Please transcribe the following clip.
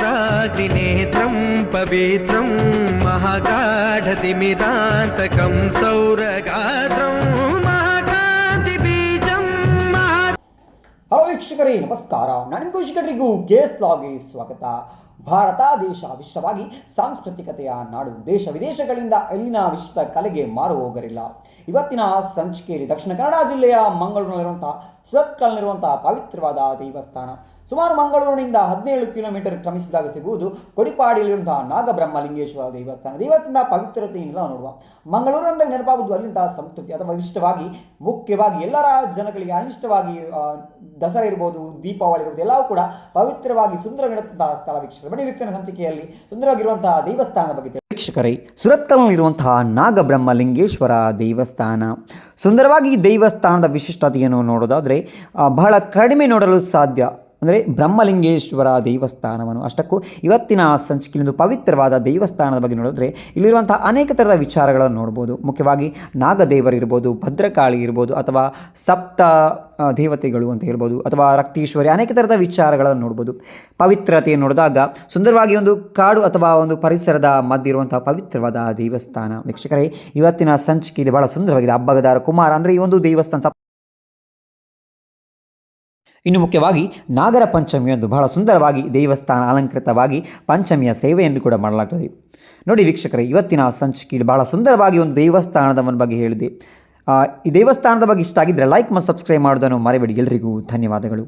नेत्राग्निनेत्रं पवित्रं महागाढतिमिरान्तकं सौरगात्रं महाकान्तिबीजं ಹಲೋ ವೀಕ್ಷಕರೇ ನಮಸ್ಕಾರ. ನಾನು ವೀಕ್ಷಕರಿಗೂ ಕೇಸ್ ಲಾಗ್ಗೆ ಸ್ವಾಗತ. ಭಾರತ ದೇಶ ವಿಶ್ವವಾಗಿ ಸಾಂಸ್ಕೃತಿಕತೆಯ ನಾಡು. ದೇಶ ವಿದೇಶಗಳಿಂದ ಇಲ್ಲಿನ ವಿಶ್ವ ಕಲೆಗೆ ಮಾರು ಹೋಗರಿಲ್ಲ. ಇವತ್ತಿನ ಸಂಚಿಕೆಯಲ್ಲಿ ದಕ್ಷಿಣ ಕನ್ನಡ ಜಿಲ್ಲೆಯ ಮಂಗಳೂರಿನಲ್ಲಿರುವಂತಹ ಸುರತ್ಕಲ್ನಲ್ಲಿರುವಂತಹ ಪವಿತ್ರವಾದ ದೇವಸ್ಥಾನ. ಸುಮಾರು ಮಂಗಳೂರಿನಿಂದ 17 ಕಿಲೋಮೀಟರ್ ಕ್ರಮಿಸಿದಾಗ ಸಿಗುವುದು ಕೊಡಿಪಾಡಿಯಲ್ಲಿರುವಂತಹ ನಾಗಬ್ರಹ್ಮಲಿಂಗೇಶ್ವರ ದೇವಸ್ಥಾನದ ಪವಿತ್ರತೆಯಿಂದ ನೋಡುವ. ಮಂಗಳೂರಿನಿಂದ ನೆನಪಾಗುವುದು ಅಲ್ಲಿಂದ ಸಂಸ್ಕೃತಿ ಅಥವಾ ಇಷ್ಟವಾಗಿ ಮುಖ್ಯವಾಗಿ ಎಲ್ಲರ ಜನಗಳಿಗೆ ಅನಿಷ್ಟವಾಗಿ ದಸರಾ ಇರ್ಬೋದು, ದೀಪಾವಳಿ ಇರ್ಬೋದು, ಎಲ್ಲವೂ ಕೂಡ ಪವಿತ್ರವಾಗಿ ಸುಂದರವಿರುವಂತಹ ಸ್ಥಳ. ವೀಕ್ಷಕರು ಬನ್ನಿ, ವೀಕ್ಷಣೆ ಸಂಚಿಕೆಯಲ್ಲಿ ಸುಂದರವಾಗಿರುವಂತಹ ದೇವಸ್ಥಾನದ ಬಗ್ಗೆ ವೀಕ್ಷಕರೇ, ಸುರತ್ಕಲ್ನಲ್ಲಿರುವಂತಹ ನಾಗಬ್ರಹ್ಮಲಿಂಗೇಶ್ವರ ದೇವಸ್ಥಾನ. ಸುಂದರವಾಗಿ ದೇವಸ್ಥಾನದ ವಿಶಿಷ್ಟತೆಯನ್ನು ನೋಡೋದಾದರೆ ಬಹಳ ಕಡಿಮೆ ನೋಡಲು ಸಾಧ್ಯ. ಅಂದರೆ ಬ್ರಹ್ಮಲಿಂಗೇಶ್ವರ ದೇವಸ್ಥಾನವನ್ನು ಅಷ್ಟಕ್ಕೂ ಇವತ್ತಿನ ಸಂಚಿಕೆಯೊಂದು ಪವಿತ್ರವಾದ ದೇವಸ್ಥಾನದ ಬಗ್ಗೆ ನೋಡಿದ್ರೆ ಇಲ್ಲಿರುವಂಥ ಅನೇಕ ಥರದ ವಿಚಾರಗಳನ್ನು ನೋಡ್ಬೋದು. ಮುಖ್ಯವಾಗಿ ನಾಗದೇವರಿರ್ಬೋದು, ಭದ್ರಕಾಳಿ ಇರ್ಬೋದು, ಅಥವಾ ಸಪ್ತ ದೇವತೆಗಳು ಅಂತ ಹೇಳ್ಬೋದು, ಅಥವಾ ರಕ್ತೀಶ್ವರಿ, ಅನೇಕ ಥರದ ವಿಚಾರಗಳನ್ನು ನೋಡ್ಬೋದು. ಪವಿತ್ರತೆಯನ್ನು ನೋಡಿದಾಗ ಸುಂದರವಾಗಿ ಒಂದು ಕಾಡು ಅಥವಾ ಒಂದು ಪರಿಸರದ ಮಧ್ಯೆ ಇರುವಂಥ ಪವಿತ್ರವಾದ ದೇವಸ್ಥಾನ. ವೀಕ್ಷಕರೇ, ಇವತ್ತಿನ ಸಂಚಿಕೆಯಲ್ಲಿ ಬಹಳ ಸುಂದರವಾಗಿದೆ. ಹಬ್ಬಗದಾರ ಕುಮಾರ ಅಂದರೆ ಈ ಒಂದು ದೇವಸ್ಥಾನ. ಇನ್ನು ಮುಖ್ಯವಾಗಿ ನಾಗರ ಪಂಚಮಿಯೊಂದು ಬಹಳ ಸುಂದರವಾಗಿ ದೇವಸ್ಥಾನ ಅಲಂಕೃತವಾಗಿ ಪಂಚಮಿಯ ಸೇವೆಯನ್ನು ಕೂಡ ಮಾಡಲಾಗ್ತದೆ. ನೋಡಿ ವೀಕ್ಷಕರೇ, ಇವತ್ತಿನ ಸಂಚಿಕೆಯಲ್ಲಿ ಬಹಳ ಸುಂದರವಾಗಿ ಒಂದು ದೇವಸ್ಥಾನದ ಬಗ್ಗೆ ಹೇಳಿದೆ. ಈ ದೇವಸ್ಥಾನದ ಬಗ್ಗೆ ಇಷ್ಟ ಆಗಿದ್ದರೆ ಲೈಕ್ ಮತ್ತು ಸಬ್ಸ್ಕ್ರೈಬ್ ಮಾಡೋದನ್ನು ಮರೆಯಬೇಡಿ. ಎಲ್ಲರಿಗೂ ಧನ್ಯವಾದಗಳು.